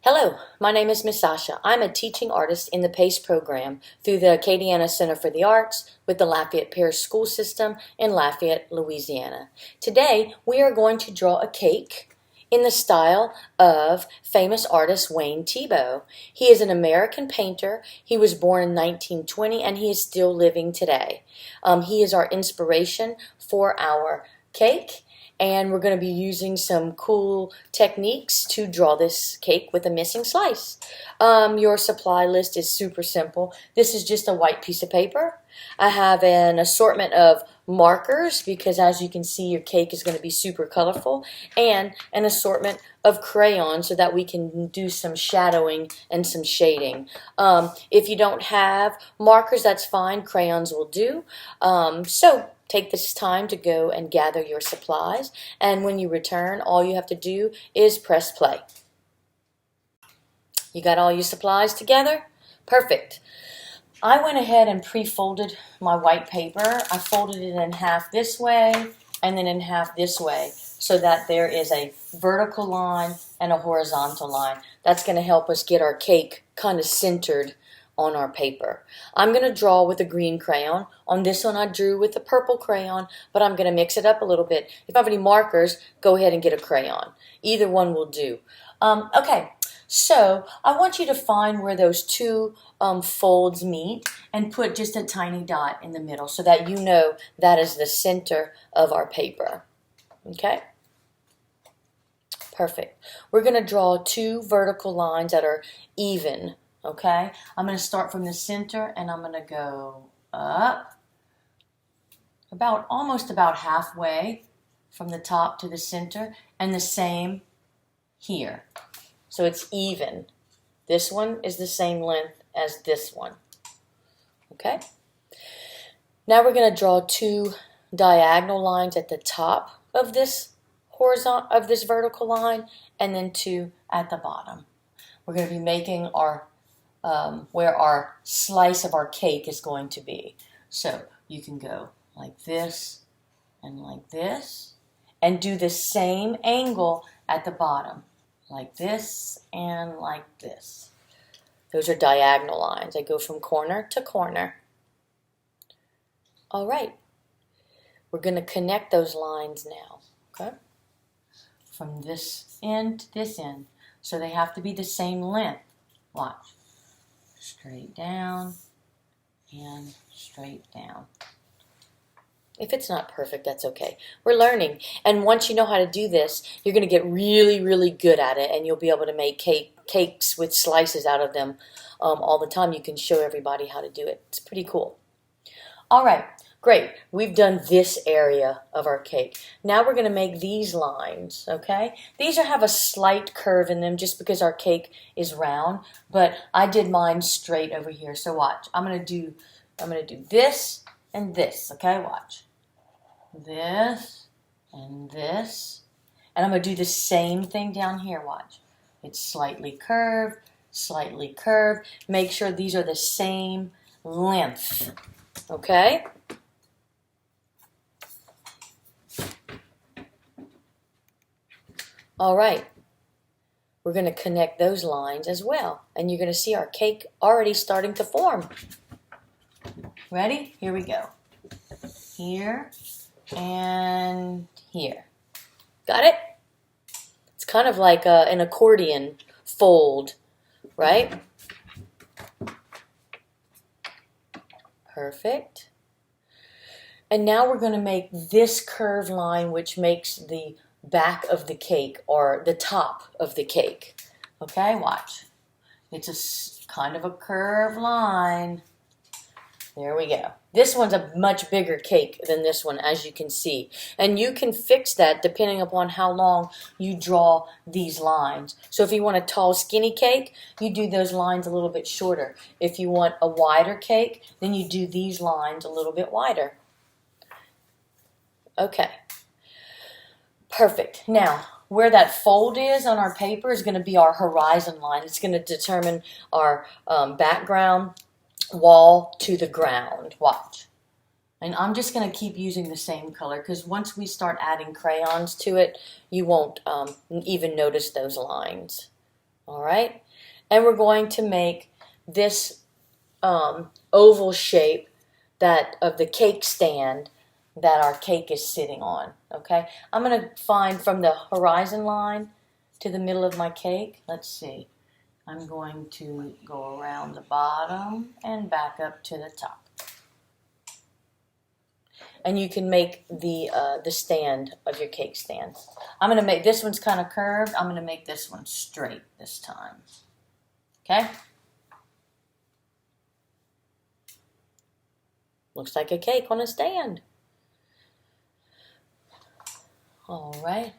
Hello, my name is Miss Sasha. I'm a teaching artist in the PACE program through the Acadiana Center for the Arts with the Lafayette Parish school system in Lafayette, Louisiana. Today, we are going to draw a cake in the style of famous artist Wayne Thiebaud. He is an American painter. He was born in 1920 and he is still living today. He is our inspiration for our cake. And we're going to be using some cool techniques to draw this cake with a missing slice. Your supply list is super simple. This is just a white piece of paper. I have an assortment of markers because as you can see your cake is going to be super colorful, and an assortment of crayons so that we can do some shadowing and some shading. If you don't have markers, that's fine. Crayons will do. So take this time to go and gather your supplies, and when you return, all you have to do is press play. You got all your supplies together? Perfect. I went ahead and pre-folded my white paper. I folded it in half this way and then in half this way so that there is a vertical line and a horizontal line. That's going to help us get our cake kind of centered on our paper. I'm going to draw with a green crayon. On this one I drew with a purple crayon, but I'm going to mix it up a little bit. If you have any markers, go ahead and get a crayon. Either one will do. Okay, so I want you to find where those two folds meet and put just a tiny dot in the middle so that you know that is the center of our paper. Okay? Perfect. We're going to draw two vertical lines that are even. Okay, I'm going to start from the center and I'm going to go up almost about halfway from the top to the center, and the same here. So it's even. This one is the same length as this one. Okay, now we're going to draw two diagonal lines at the top of this vertical line, and then two at the bottom. We're going to be making our where our slice of our cake is going to be. So you can go like this and do the same angle at the bottom, like this and like this. Those are diagonal lines. I go from corner to corner. All right, we're going to connect those lines now, okay? From this end to this end. So they have to be the same length. Watch. Straight down and straight down. If it's not perfect, that's okay. We're learning. And once you know how to do this, you're going to get really, really good at it, and you'll be able to make cakes with slices out of them all the time. You can show everybody how to do it. It's pretty cool. All right, great. We've done this area of our cake. Now we're going to make these lines, okay? These have a slight curve in them just because our cake is round, but I did mine straight over here. So watch. I'm going to do this and this, okay? Watch. This and this. And I'm going to do the same thing down here. Watch. It's slightly curved, slightly curved. Make sure these are the same length. Okay? All right. We're going to connect those lines as well. And you're going to see our cake already starting to form. Ready? Here we go. Here and here. Got it? It's kind of like an accordion fold, right? Perfect. And now we're going to make this curved line, which makes the back of the cake or the top of the cake. Okay, watch. It's kind of a curved line. There we go. This one's a much bigger cake than this one, as you can see. And you can fix that depending upon how long you draw these lines. So if you want a tall, skinny cake, you do those lines a little bit shorter. If you want a wider cake, then you do these lines a little bit wider. Okay. Perfect. Now, where that fold is on our paper is going to be our horizon line. It's going to determine our background wall to the ground. Watch. And I'm just going to keep using the same color because once we start adding crayons to it, you won't even notice those lines. All right, and we're going to make this oval shape that of the cake stand that our cake is sitting on. Okay, I'm going to find from the horizon line to the middle of my cake. Let's see. I'm going to go around the bottom and back up to the top. And you can make the stand of your cake stand. I'm going to make this one's kind of curved. I'm going to make this one straight this time. Okay? Looks like a cake on a stand. All right.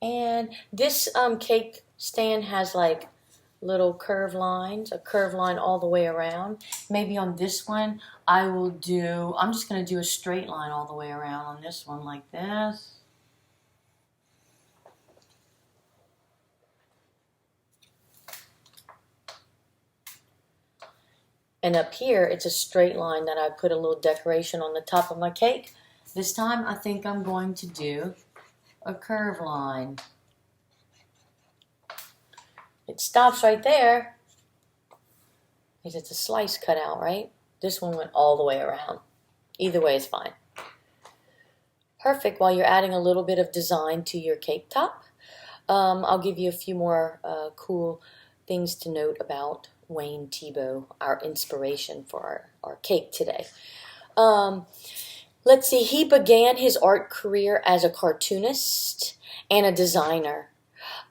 And this cake stand has like little curved lines, a curved line all the way around. Maybe on this one, I'm just going to do a straight line all the way around on this one like this. And up here, it's a straight line that I put a little decoration on the top of my cake. This time, I think I'm going to do a curved line. It stops right there because it's a slice cut out, right? This one went all the way around. Either way is fine. Perfect. While you're adding a little bit of design to your cake top, I'll give you a few more cool things to note about Wayne Thiebaud, our inspiration for our cake today. Let's see, he began his art career as a cartoonist and a designer.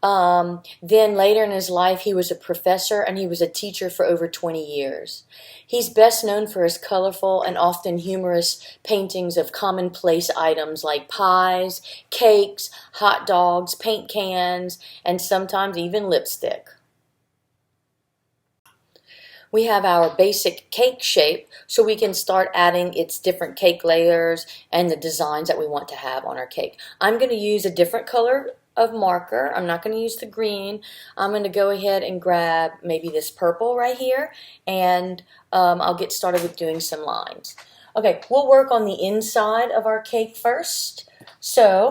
Then later in his life, he was a professor and he was a teacher for over 20 years. He's best known for his colorful and often humorous paintings of commonplace items like pies, cakes, hot dogs, paint cans, and sometimes even lipstick. We have our basic cake shape, so we can start adding its different cake layers and the designs that we want to have on our cake. I'm going to use a different color of marker. I'm not going to use the green. I'm going to go ahead and grab maybe this purple right here, and I'll get started with doing some lines. Okay, we'll work on the inside of our cake first. So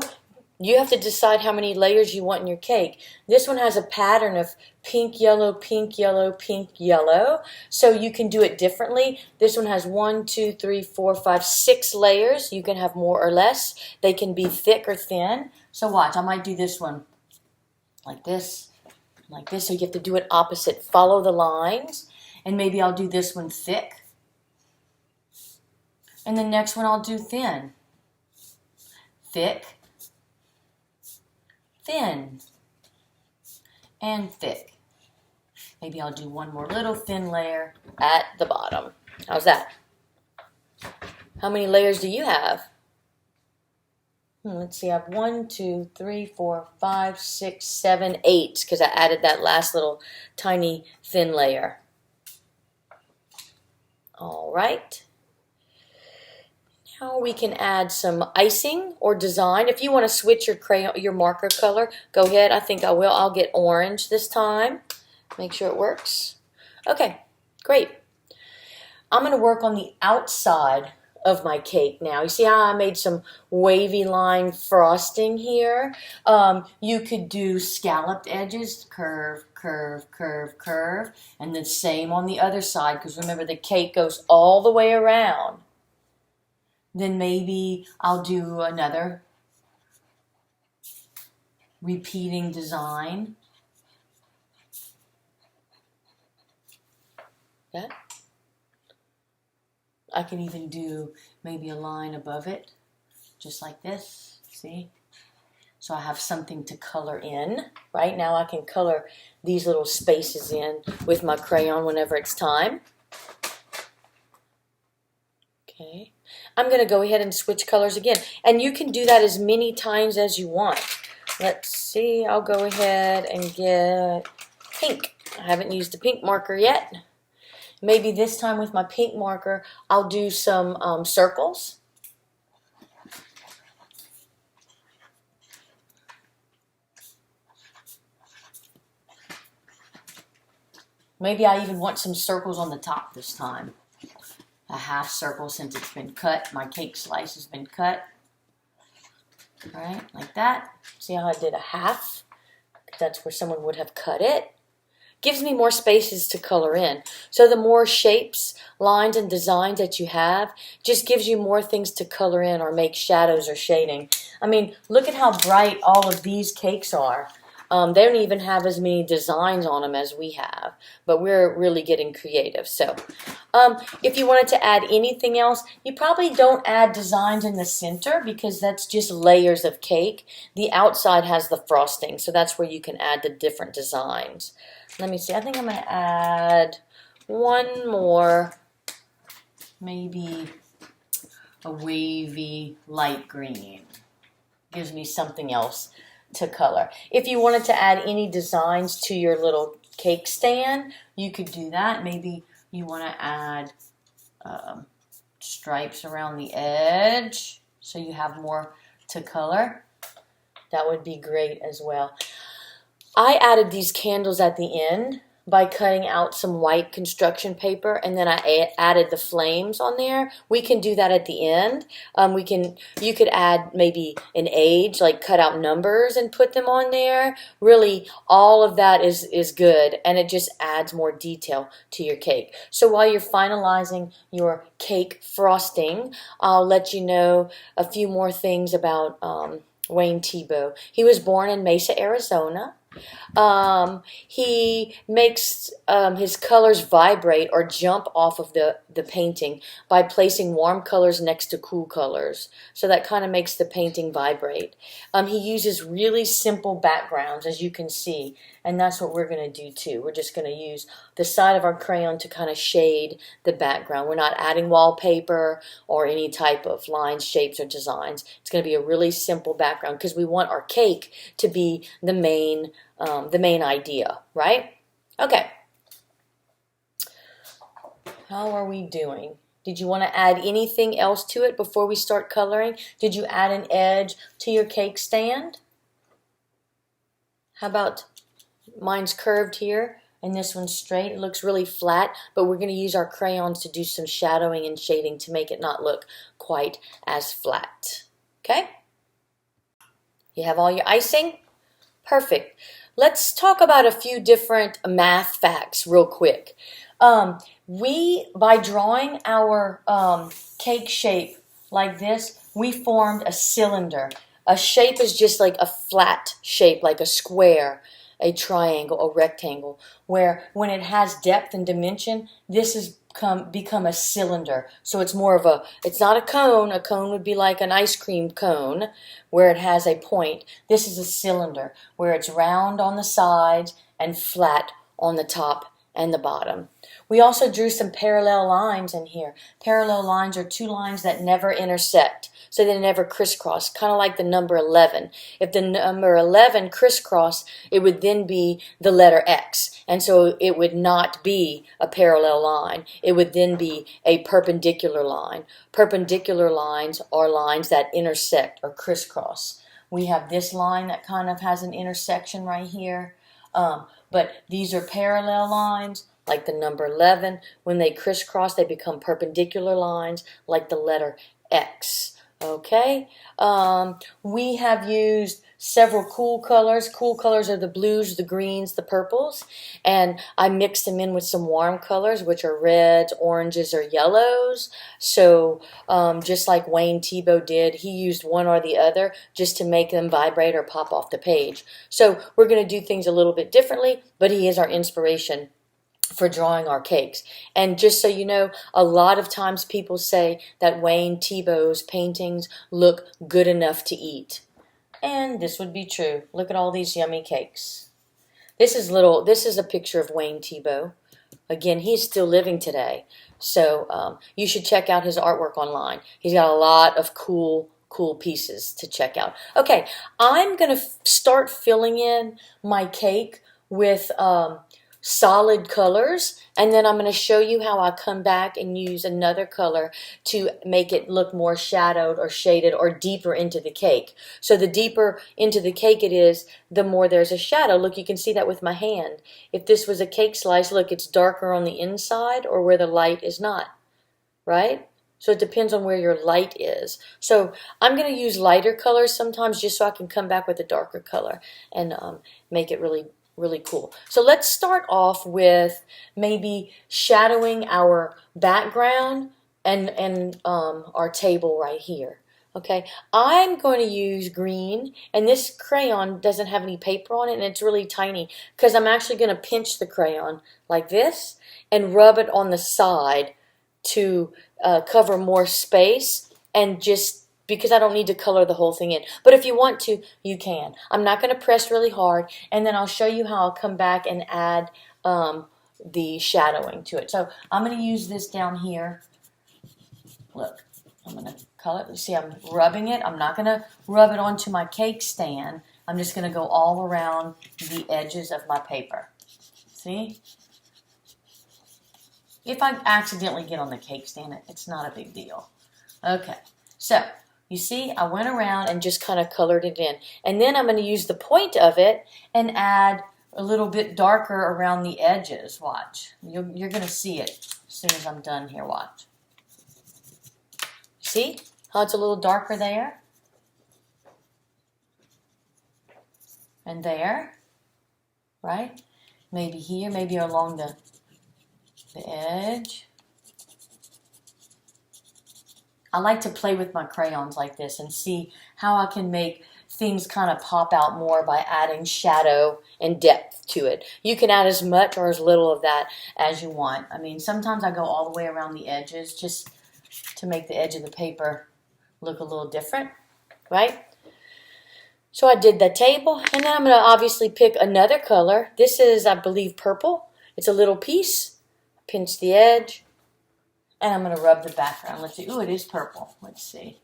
you have to decide how many layers you want in your cake. This one has a pattern of pink, yellow, pink, yellow, pink, yellow. So you can do it differently. This one has 1, 2, 3, 4, 5, 6 layers. You can have more or less. They can be thick or thin. So watch, I might do this one like this, like this. So you have to do it opposite. Follow the lines. And maybe I'll do this one thick. And the next one I'll do thin. Thick. Thin and thick. Maybe I'll do one more little thin layer at the bottom. How's that? How many layers do you have? Let's see, I have 1, 2, 3, 4, 5, 6, 7, 8 because I added that last little tiny thin layer. All right. Now we can add some icing or design. If you want to switch your marker color, go ahead. I think I will. I'll get orange this time. Make sure it works. Okay, great. I'm going to work on the outside of my cake now. You see how I made some wavy line frosting here? You could do scalloped edges, curve, curve, curve, curve, and the same on the other side because remember the cake goes all the way around. Then maybe I'll do another repeating design. That. I can even do maybe a line above it, just like this, see? So I have something to color in. Right now I can color these little spaces in with my crayon whenever it's time. Okay. I'm going to go ahead and switch colors again. And you can do that as many times as you want. Let's see. I'll go ahead and get pink. I haven't used the pink marker yet. Maybe this time with my pink marker, I'll do some circles. Maybe I even want some circles on the top this time. A half circle since it's been cut. My cake slice has been cut. All right, like that. See how I did a half? That's where someone would have cut it. Gives me more spaces to color in. So the more shapes, lines, and designs that you have, just gives you more things to color in or make shadows or shading. I mean, look at how bright all of these cakes are. They don't even have as many designs on them as we have, but we're really getting creative. So if you wanted to add anything else, you probably don't add designs in the center because that's just layers of cake. The outside has the frosting, so that's where you can add the different designs. Let me see, I think I'm going to add one more, maybe a wavy light green. Gives me something else to color. If you wanted to add any designs to your little cake stand, you could do that. Maybe you want to add stripes around the edge so you have more to color. That would be great as well. I added these candles at the end by cutting out some white construction paper, and then I added the flames on there. We can do that at the end. You could add maybe an age, like cut out numbers and put them on there. Really, all of that is good, and it just adds more detail to your cake. So while you're finalizing your cake frosting, I'll let you know a few more things about Wayne Thiebaud. He was born in Mesa, Arizona. He makes his colors vibrate or jump off of the painting by placing warm colors next to cool colors. So that kind of makes the painting vibrate. He uses really simple backgrounds, as you can see, and that's what we're going to do too. We're just going to use the side of our crayon to kind of shade the background. We're not adding wallpaper or any type of lines, shapes, or designs. It's going to be a really simple background because we want our cake to be the main idea, right? Okay. How are we doing? Did you want to add anything else to it before we start coloring? Did you add an edge to your cake stand? How about mine's curved here and this one's straight? It looks really flat, but we're going to use our crayons to do some shadowing and shading to make it not look quite as flat. Okay? You have all your icing? Perfect. Let's talk about a few different math facts real quick. By drawing our cake shape like this, we formed a cylinder. A shape is just like a flat shape, like a square, a triangle, a rectangle, where when it has depth and dimension, this has become a cylinder. So it's more of it's not a cone. A cone would be like an ice cream cone where it has a point. This is a cylinder where it's round on the sides and flat on the top and the bottom. We also drew some parallel lines in here. Parallel lines are two lines that never intersect, so they never crisscross, kind of like the number 11. If the number 11 crisscross, it would then be the letter X, and so it would not be a parallel line. It would then be a perpendicular line. Perpendicular lines are lines that intersect or crisscross. We have this line that kind of has an intersection right here, but these are parallel lines. Like the number 11, when they crisscross, they become perpendicular lines, like the letter X. Okay? We have used several cool colors. Cool colors are the blues, the greens, the purples. And I mixed them in with some warm colors, which are reds, oranges, or yellows. So just like Wayne Thiebaud did, he used one or the other just to make them vibrate or pop off the page. So we're going to do things a little bit differently, but he is our inspiration for drawing our cakes. And just so you know, a lot of times people say that Wayne Thiebaud's paintings look good enough to eat. And this would be true. Look at all these yummy cakes. This is a picture of Wayne Thiebaud. Again, he's still living today. So you should check out his artwork online. He's got a lot of cool pieces to check out. Okay, I'm going to start filling in my cake with solid colors, and then I'm going to show you how I come back and use another color to make it look more shadowed or shaded or deeper into the cake. So the deeper into the cake it is, the more there's a shadow. Look, you can see that with my hand. If this was a cake slice, look, it's darker on the inside or where the light is not, right? So it depends on where your light is. So I'm going to use lighter colors sometimes just so I can come back with a darker color and make it really, really cool. So let's start off with maybe shadowing our background and our table right here. Okay, I'm going to use green, and this crayon doesn't have any paper on it, and it's really tiny because I'm actually going to pinch the crayon like this and rub it on the side to cover more space, and just because I don't need to color the whole thing in. But if you want to, you can. I'm not going to press really hard, and then I'll show you how I'll come back and add the shadowing to it. So I'm going to use this down here. Look, I'm going to color it. See, I'm rubbing it. I'm not going to rub it onto my cake stand. I'm just going to go all around the edges of my paper. See? If I accidentally get on the cake stand, it's not a big deal. Okay, so you see I went around and just kind of colored it in. And then I'm going to use the point of it and add a little bit darker around the edges. Watch. You're going to see it as soon as I'm done here. Watch. See how it's a little darker there? And there, right? Maybe here, maybe along the edge. I like to play with my crayons like this and see how I can make things kind of pop out more by adding shadow and depth to it. You can add as much or as little of that as you want. I mean, sometimes I go all the way around the edges just to make the edge of the paper look a little different, right? So I did the table, and then I'm going to obviously pick another color. This is, I believe, purple. It's a little piece. Pinch the edge, and I'm going to rub the background. Let's see. Ooh, it is purple. Let's see.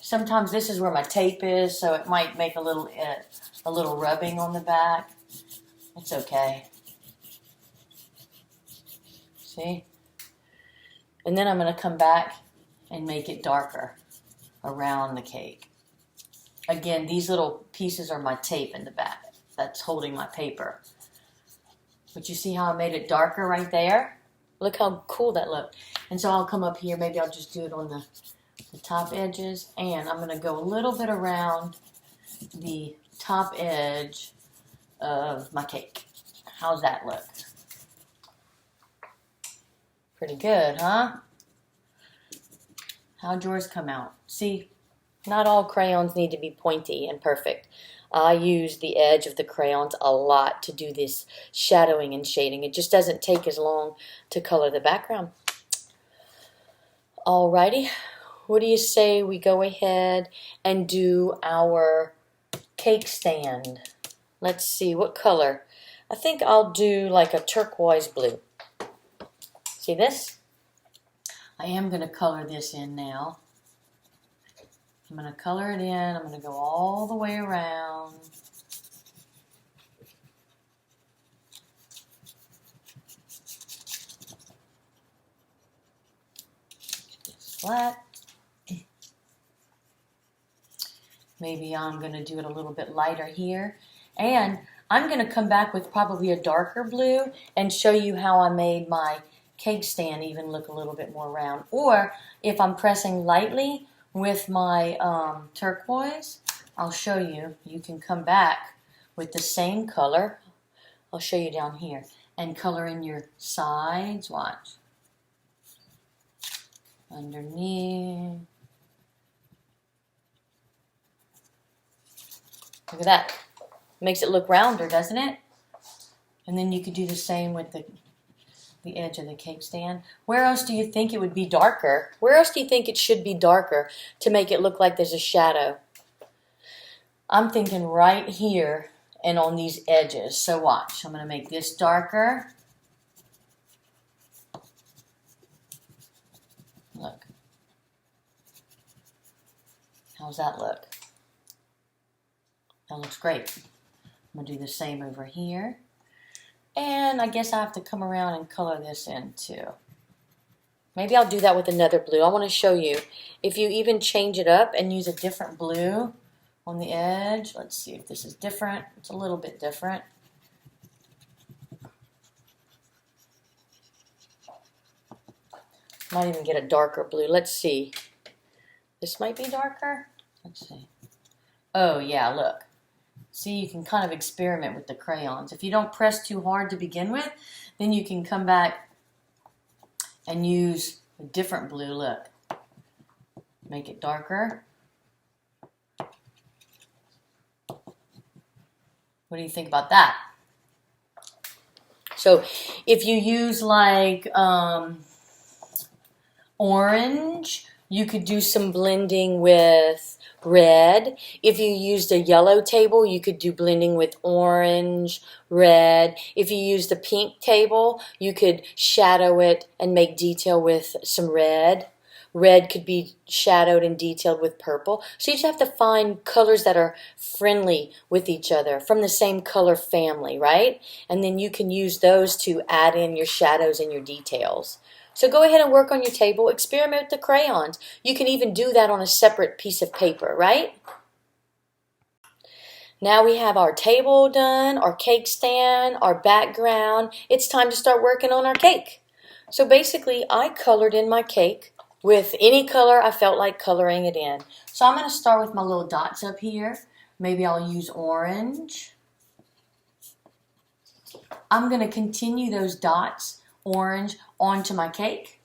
Sometimes this is where my tape is, so it might make a little rubbing on the back. It's okay. See? And then I'm going to come back and make it darker around the cake. Again, these little pieces are my tape in the back that's holding my paper. But you see how I made it darker right there? Look how cool that looked. And so I'll come up here. Maybe I'll just do it on the top edges. And I'm going to go a little bit around the top edge of my cake. How's that look? Pretty good, huh? How'd yours come out? See, not all crayons need to be pointy and perfect. I use the edge of the crayons a lot to do this shadowing and shading. It just doesn't take as long to color the background. Alrighty, what do you say we go ahead and do our cake stand? Let's see, what color? I think I'll do like a turquoise blue. See this? I am going to color this in now. I'm going to color it in. I'm going to go all the way around. Just flat. Maybe I'm going to do it a little bit lighter here. And I'm going to come back with probably a darker blue and show you how I made my cake stand even look a little bit more round. Or if I'm pressing lightly with my turquoise, I'll show you. You can come back with the same color. I'll show you down here. And color in your sides. Watch. Underneath. Look at that. Makes it look rounder, doesn't it? And then you could do the same with the edge of the cake stand. Where else do you think it would be darker? Where else do you think it should be darker to make it look like there's a shadow? I'm thinking right here and on these edges. So watch. I'm going to make this darker. Look. How's that look? That looks great. I'm going to do the same over here. And I guess I have to come around and color this in too. Maybe I'll do that with another blue. I want to show you. If you even change it up and use a different blue on the edge. Let's see if this is different. It's a little bit different. Might even get a darker blue. Let's see. This might be darker. Let's see. Oh, yeah, look. See, you can kind of experiment with the crayons. If you don't press too hard to begin with, then you can come back and use a different blue. Look. Make it darker. What do you think about that? So if you use like orange, you could do some blending with red. If you used a yellow table, you could do blending with orange, red. If you used a pink table, you could shadow it and make detail with some red. Red could be shadowed and detailed with purple. So you just have to find colors that are friendly with each other, from the same color family, right? And then you can use those to add in your shadows and your details. So go ahead and work on your table. Experiment with the crayons. You can even do that on a separate piece of paper, right? Now we have our table done, our cake stand, our background. It's time to start working on our cake. So basically, I colored in my cake with any color I felt like coloring it in. So I'm going to start with my little dots up here. Maybe I'll use orange. I'm going to continue those dots, orange, onto my cake.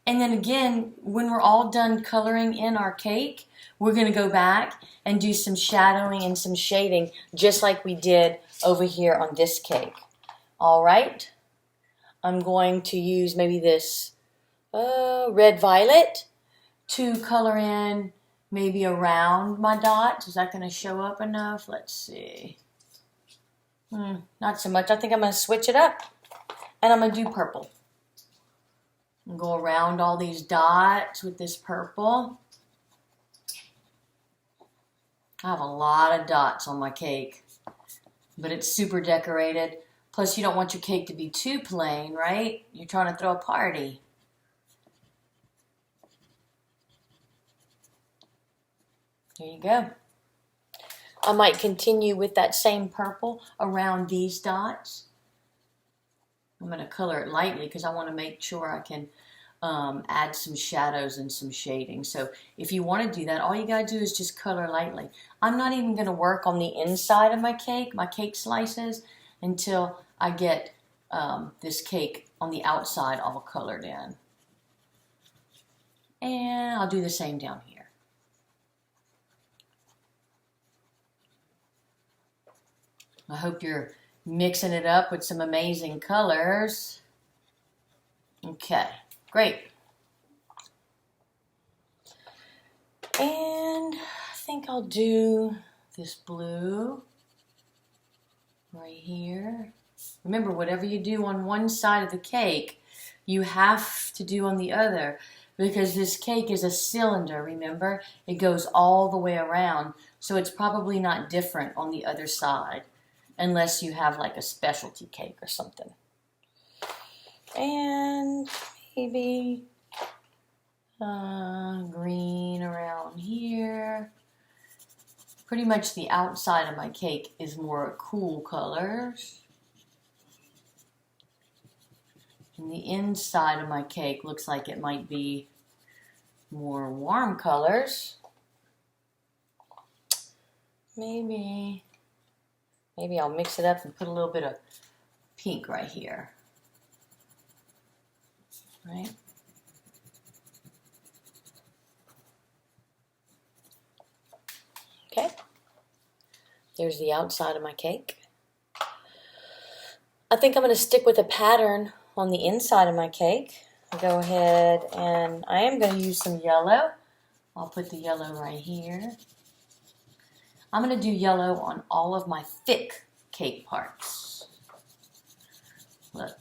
And then again, when we're all done coloring in our cake, we're going to go back and do some shadowing and some shading, just like we did over here on this cake. All right. I'm going to use maybe this red violet to color in maybe around my dot. Is that going to show up enough? Let's see. Not so much. I think I'm going to switch it up. And I'm going to do purple. And go around all these dots with this purple. I have a lot of dots on my cake. But it's super decorated. Plus, you don't want your cake to be too plain, right? You're trying to throw a party. There you go. I might continue with that same purple around these dots. I'm going to color it lightly because I want to make sure I can add some shadows and some shading. So if you want to do that, all you got to do is just color lightly. I'm not even going to work on the inside of my cake slices, until I get this cake on the outside all colored in. And I'll do the same down here. I hope you're mixing it up with some amazing colors. Okay, great. And I think I'll do this blue right here. Remember, whatever you do on one side of the cake, you have to do on the other, because this cake is a cylinder, remember? It goes all the way around, so it's probably not different on the other side, unless you have like a specialty cake or something. And maybe green around here. Pretty much the outside of my cake is more cool colors. And the inside of my cake looks like it might be more warm colors. Maybe I'll mix it up and put a little bit of pink right here. Right? Okay. There's the outside of my cake. I think I'm going to stick with a pattern on the inside of my cake. I'll go ahead and I am going to use some yellow. I'll put the yellow right here. I'm going to do yellow on all of my thick cake parts. Look,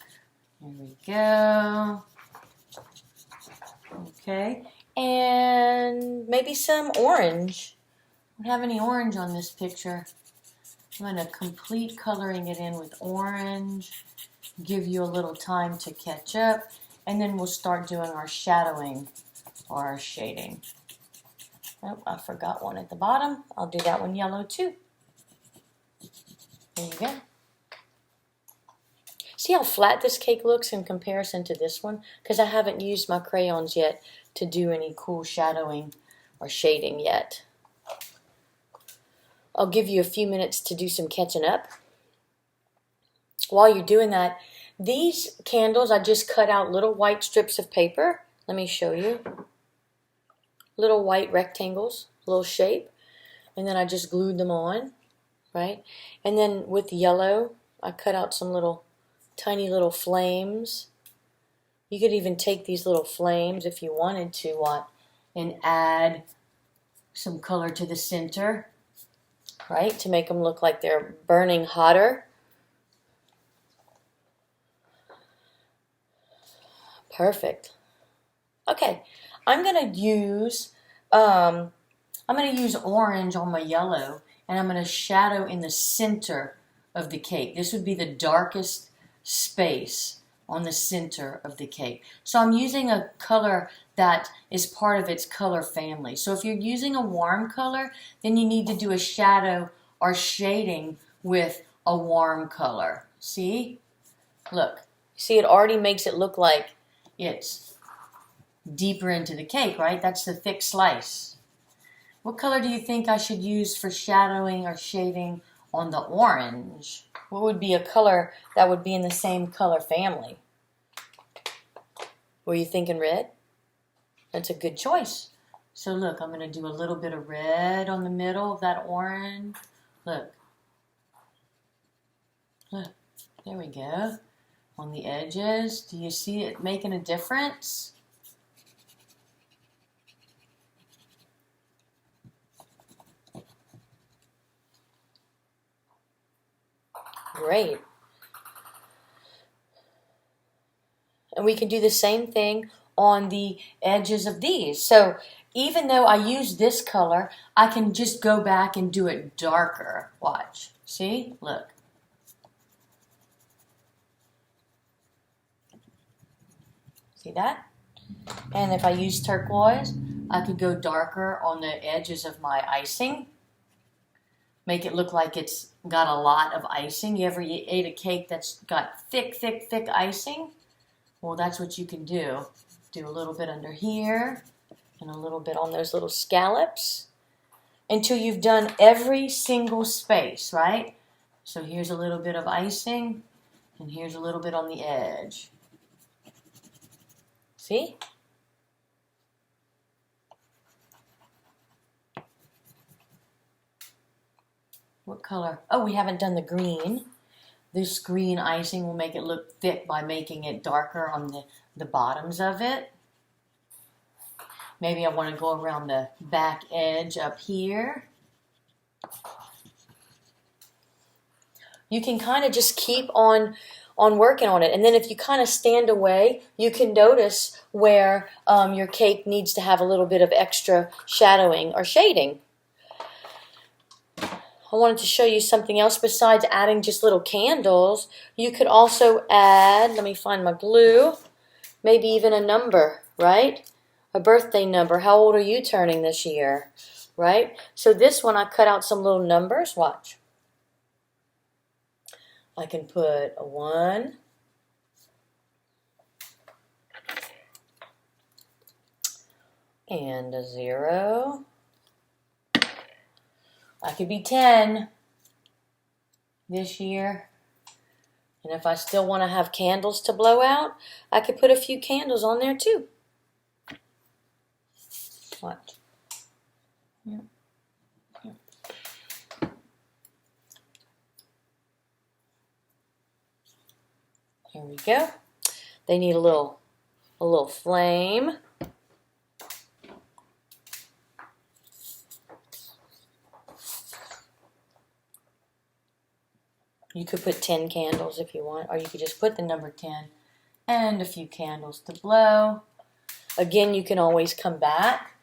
here we go. Okay, and maybe some orange. I don't have any orange on this picture. I'm going to complete coloring it in with orange, give you a little time to catch up, and then we'll start doing our shadowing or our shading. Oh, I forgot one at the bottom. I'll do that one yellow too. There you go. See how flat this cake looks in comparison to this one? Because I haven't used my crayons yet to do any cool shadowing or shading yet. I'll give you a few minutes to do some catching up. While you're doing that, these candles, I just cut out little white strips of paper. Let me show you. Little white rectangles, little shape. And then I just glued them on, right? And then with yellow, I cut out some little tiny little flames. You could even take these little flames if you wanted to, and add some color to the center, right? To make them look like they're burning hotter. Perfect. Okay, I'm gonna use orange on my yellow, and I'm gonna shadow in the center of the cake. This would be the darkest space on the center of the cake. So I'm using a color that is part of its color family. So if you're using a warm color, then you need to do a shadow or shading with a warm color. See? Look. See, it already makes it look like it's deeper into the cake, right? That's the thick slice. What color do you think I should use for shadowing or shading on the orange? What would be a color that would be in the same color family? Were you thinking red? That's a good choice. So look, I'm going to do a little bit of red on the middle of that orange. Look. Look. There we go. On the edges. Do you see it making a difference? Great. And we can do the same thing on the edges of these. So even though I use this color, I can just go back and do it darker. Watch. See? Look. See that? And if I use turquoise, I could go darker on the edges of my icing. Make it look like it's got a lot of icing. You ever ate a cake that's got thick, thick, thick icing? Well, that's what you can do. Do a little bit under here and a little bit on those little scallops until you've done every single space, right? So here's a little bit of icing and here's a little bit on the edge. See? What color? Oh, we haven't done the green. This green icing will make it look thick by making it darker on the bottoms of it. Maybe I want to go around the back edge up here. You can kind of just keep on working on it. And then if you kind of stand away, you can notice where your cake needs to have a little bit of extra shadowing or shading. I wanted to show you something else besides adding just little candles. You could also add, let me find my glue, maybe even a number, right? A birthday number. How old are you turning this year, right? So this one I cut out some little numbers. Watch. I can put a 1, and a 0. I could be 10 this year. And if I still want to have candles to blow out, I could put a few candles on there too. Watch. Yeah. Yeah. Here we go. They need a little flame. You could put 10 candles if you want, or you could just put the number 10 and a few candles to blow. Again, you can always come back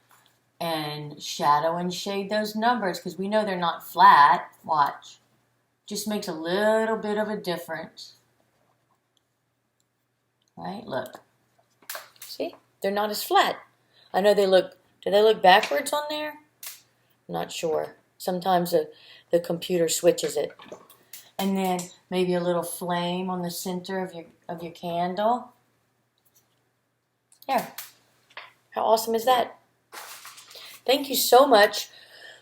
and shadow and shade those numbers because we know they're not flat. Watch. Just makes a little bit of a difference. Right? Look. See? They're not as flat. I know they look, do they look backwards on there? I'm not sure. Sometimes the computer switches it. And then maybe a little flame on the center of your candle. Yeah. How awesome is that? Thank you so much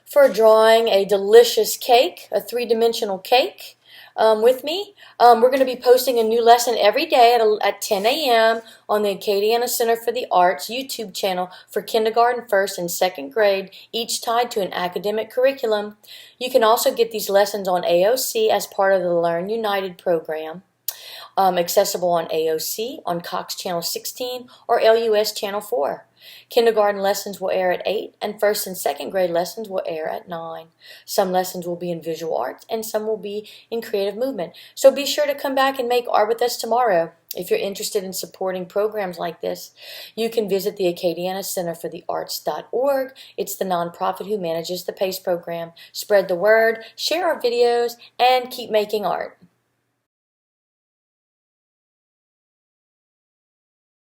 for drawing a delicious cake, a 3-dimensional cake with me. We're going to be posting a new lesson every day at 10 a.m. on the Acadiana Center for the Arts YouTube channel for kindergarten, 1st, and 2nd grade, each tied to an academic curriculum. You can also get these lessons on AOC as part of the Learn United program. Accessible on AOC, on Cox Channel 16, or LUS Channel 4. Kindergarten lessons will air at 8, and 1st and 2nd grade lessons will air at 9. Some lessons will be in visual arts, and some will be in creative movement. So be sure to come back and make art with us tomorrow. If you're interested in supporting programs like this, you can visit the Acadiana Center for the Arts.org. It's the nonprofit who manages the PACE program. Spread the word, share our videos, and keep making art.